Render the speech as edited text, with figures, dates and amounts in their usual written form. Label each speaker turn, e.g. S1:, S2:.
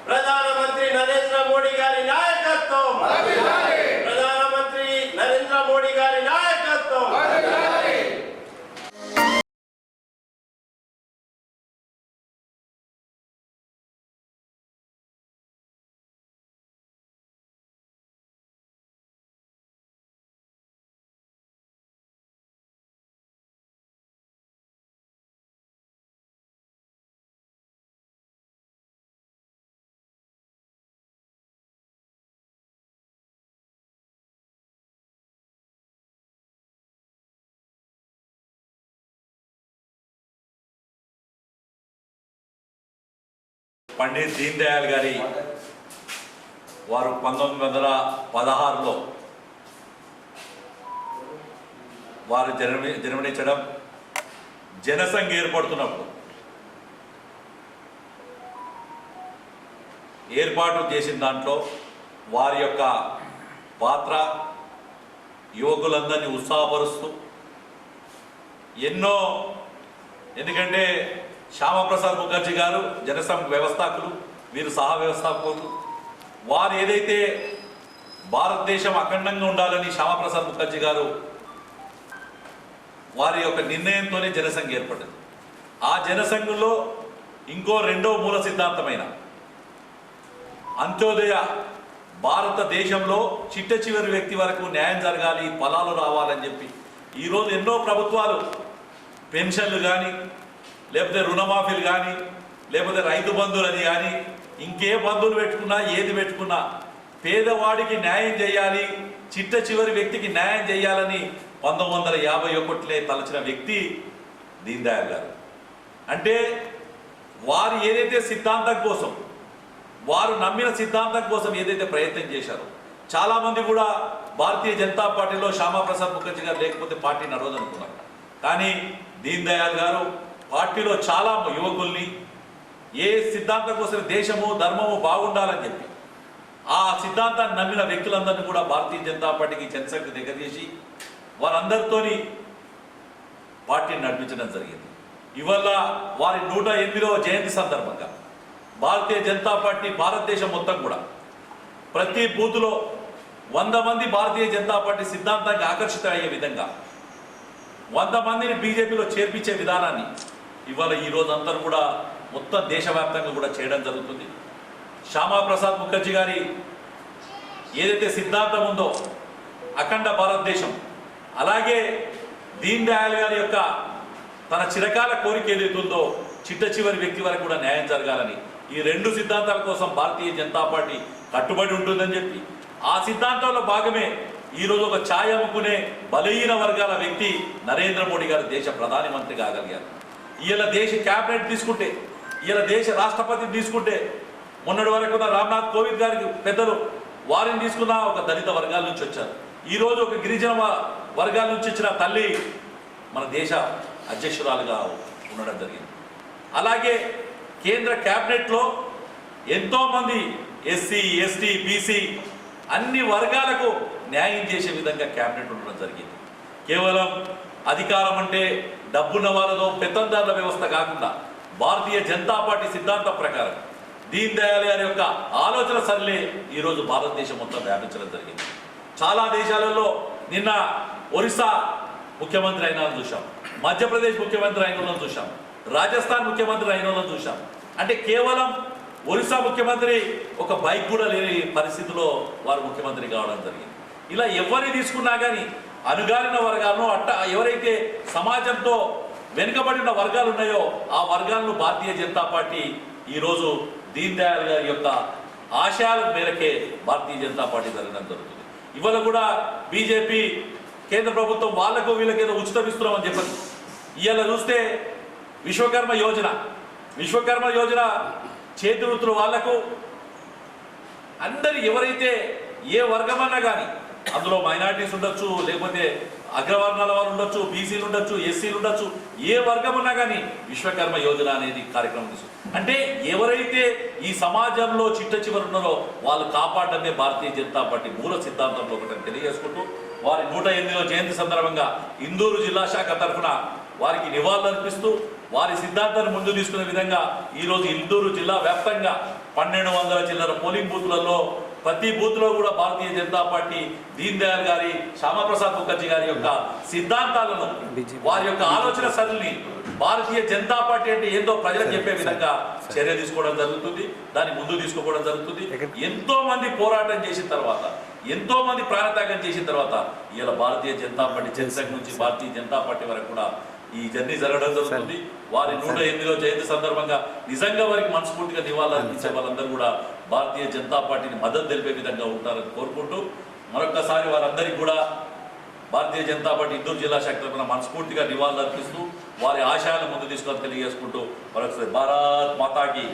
S1: ప్రధానమంత్రి నరేంద్ర మోడీ గారి నాయకత్వం, ప్రధానమంత్రి నరేంద్ర మోడీ గారి నాయకత్వం.
S2: పండిత్ దీన్ దయాళ్ గారి వారు 1916లో వారు జన్మనిచ్చడం, జనసంఘ్ ఏర్పడుతున్నప్పుడు ఏర్పాటు చేసిన దాంట్లో వారి యొక్క పాత్ర యువకులందరినీ ఉత్సాహపరుస్తూ ఎన్నో, ఎందుకంటే శ్యామప్రసాద్ ముఖర్జీ గారు జనసంఘ్ వ్యవస్థాపకులు, వీరు సహా వ్యవస్థాపకులు. వారు ఏదైతే భారతదేశం అఖండంగా ఉండాలని శ్యామప్రసాద్ ముఖర్జీ గారు వారి యొక్క నిర్ణయంతోనే జనసంఘ్ ఏర్పడింది. ఆ జనసంఘంలో ఇంకో రెండో మూల సిద్ధాంతమైన అంత్యోదయ, భారతదేశంలో చిట్ట చివరి వ్యక్తి వరకు న్యాయం జరగాలి, ఫలాలు రావాలని చెప్పి ఈరోజు ఎన్నో ప్రభుత్వాలు పెన్షన్లు కానీ, లేకపోతే రుణమాఫీలు కానీ, లేకపోతే రైతు బంధువులని కానీ, ఇంకే బంధువులు పెట్టుకున్నా ఏది పెట్టుకున్నా పేదవాడికి న్యాయం చేయాలి, చిట్ట చివరి వ్యక్తికి న్యాయం చేయాలని 1951 తలచిన వ్యక్తి దీన్ దయాళ్ గారు. అంటే వారు ఏదైతే సిద్ధాంతం కోసం, వారు నమ్మిన సిద్ధాంతం కోసం ఏదైతే ప్రయత్నం చేశారో, చాలామంది కూడా భారతీయ జనతా పార్టీలో శ్యామాప్రసాద్ ముఖర్జీ గారు లేకపోతే పార్టీ నడవదు అనుకున్నారు. కానీ దీన్ దయాళ్ గారు పార్టీలో చాలా యువకుల్ని ఏ సిద్ధాంతం కోసం దేశము ధర్మము బాగుండాలని చెప్పి ఆ సిద్ధాంతాన్ని నమ్మిన వ్యక్తులందరినీ కూడా భారతీయ జనతా పార్టీకి జనసంఘ్ దగ్గర చేసి వారందరితోని పార్టీని నడిపించడం జరిగింది. ఇవాళ వారి 108వ జయంతి సందర్భంగా భారతీయ జనతా పార్టీ భారతదేశం మొత్తం కూడా ప్రతి బూత్లో 100 మంది భారతీయ జనతా పార్టీ సిద్ధాంతానికి ఆకర్షితమయ్యే విధంగా 100 మందిని బీజేపీలో చేర్పించే విధానాన్ని ఇవాళ ఈరోజు అందరూ కూడా మొత్తం దేశవ్యాప్తంగా కూడా చేయడం జరుగుతుంది. శ్యామాప్రసాద్ ముఖర్జీ గారి ఏదైతే సిద్ధాంతం ఉందో అఖండ భారతదేశం, అలాగే దీన్ దయాళ్ గారి యొక్క తన చిరకాల కోరిక ఏదైతుందో చిట్ట చివరి వ్యక్తి వరకు కూడా న్యాయం జరగాలని, ఈ రెండు సిద్ధాంతాల కోసం భారతీయ జనతా పార్టీ కట్టుబడి ఉంటుందని చెప్పి ఆ సిద్ధాంతంలో భాగమే ఈరోజు ఒక ఛాయ్ అమ్ముకునే బలహీన వర్గాల వ్యక్తి నరేంద్ర మోడీ గారు దేశ ప్రధానమంత్రి కాగలిగారు. ఇలా దేశ క్యాబినెట్ తీసుకుంటే, ఇలా దేశ రాష్ట్రపతిని తీసుకుంటే, మొన్నటి వరకు ఉన్న రామ్నాథ్ కోవింద్ గారికి పెద్దలు వారిని తీసుకున్న ఒక దళిత వర్గాల నుంచి వచ్చారు. ఈరోజు ఒక గిరిజన వర్గాల నుంచి వచ్చిన తల్లి మన దేశ అధ్యక్షురాలుగా ఉండడం జరిగింది. అలాగే కేంద్ర క్యాబినెట్లో ఎంతోమంది ఎస్సీ, ఎస్టీ, బీసీ అన్ని వర్గాలకు న్యాయం చేసే విధంగా క్యాబినెట్ ఉండడం జరిగింది. కేవలం అధికారం అంటే డబ్బున్న వాళ్ళతో పెత్తందారుల వ్యవస్థ కాకుండా భారతీయ జనతా పార్టీ సిద్ధాంతం ప్రకారం దీన్ దయాళ్ గారి యొక్క ఆలోచన సరళి ఈరోజు భారతదేశం మొత్తం వ్యాపించడం జరిగింది. చాలా దేశాలలో నిన్న ఒరిస్సా ముఖ్యమంత్రి అయిన వాళ్ళని చూసాం, మధ్యప్రదేశ్ ముఖ్యమంత్రి అయిన వాళ్ళని చూసాం, రాజస్థాన్ ముఖ్యమంత్రి అయిన వాళ్ళని చూసాం. అంటే కేవలం ఒరిస్సా ముఖ్యమంత్రి ఒక బైక్ కూడా లేని పరిస్థితిలో వారు ముఖ్యమంత్రి కావడం జరిగింది. ఇలా ఎవరిని తీసుకున్నా కానీ అణగారిన వర్గాలను ఎవరైతే సమాజంతో వెనుకబడిన వర్గాలు ఉన్నాయో ఆ వర్గాలను భారతీయ జనతా పార్టీ ఈరోజు దీన్ దయాళ్ గారి యొక్క ఆశయాల మేరకే భారతీయ జనతా పార్టీ జరగడం జరుగుతుంది. ఇవాళ కూడా బీజేపీ కేంద్ర ప్రభుత్వం వాళ్లకు వీళ్ళకేదో ఉచితం ఇస్తున్నామని చెప్పదు. ఇవాళ చూస్తే విశ్వకర్మ యోజన చేతి వృత్తులు వాళ్లకు అందరు ఎవరైతే ఏ వర్గమన్నా కానీ, అందులో మైనారిటీస్ ఉండొచ్చు, లేకపోతే అగ్రవర్ణాల వారు ఉండొచ్చు, బీసీలు ఉండొచ్చు, ఎస్సీలు ఉండొచ్చు, ఏ వర్గం ఉన్నా కానీ విశ్వకర్మ యోజన అనేది కార్యక్రమం తీసుకుంది. అంటే ఎవరైతే ఈ సమాజంలో చిట్ట చివరి ఉన్నారో వాళ్ళు కాపాడమే భారతీయ జనతా పార్టీ మూల సిద్ధాంతంలో ఒకటి తెలియజేసుకుంటూ వారి 108వ జయంతి సందర్భంగా ఇందూరు జిల్లా శాఖ తరఫున వారికి నివాళులర్పిస్తూ వారి సిద్ధాంతాన్ని ముందు తీసుకునే విధంగా ఈరోజు ఇందూరు జిల్లా వ్యాప్తంగా 1200 చిల్లర పోలింగ్ బూత్లలో ప్రతి బూత్ లో కూడా భారతీయ జనతా పార్టీ దీన్ దయాళ్ గారి, శ్యామప్రసాద్ ముఖర్జీ గారి యొక్క సిద్ధాంతాలను, వారి యొక్క ఆలోచన సరళిని భారతీయ జనతా పార్టీ అంటే ఏందో ప్రజలకు చెప్పే విధంగా చర్య తీసుకోవడం జరుగుతుంది. దాన్ని ముందు తీసుకోవడం జరుగుతుంది. ఎంతో మంది పోరాటం చేసిన తర్వాత, ఎంతో మంది ప్రాణత్యాగం చేసిన తర్వాత ఇలా భారతీయ జనతా పార్టీ జనసంఘ్ నుంచి భారతీయ జనతా పార్టీ వరకు కూడా ఈ జర్నీ జరగడం జరుగుతుంది. వారి 108వ జయంతి సందర్భంగా నిజంగా వారికి మనస్ఫూర్తిగా నివాళులర్పించే వాళ్ళందరూ కూడా భారతీయ జనతా పార్టీని మద్దతు తెలిపే విధంగా ఉంటారని కోరుకుంటూ మరొకసారి వారందరికీ కూడా భారతీయ జనతా పార్టీ ఇందూరు జిల్లా శాఖ తరఫున మనస్ఫూర్తిగా నివాళులర్పిస్తూ వారి ఆశయాలను ముందు తీసుకొని తెలియజేసుకుంటూ మరొకసారి భారత్ మాతాకి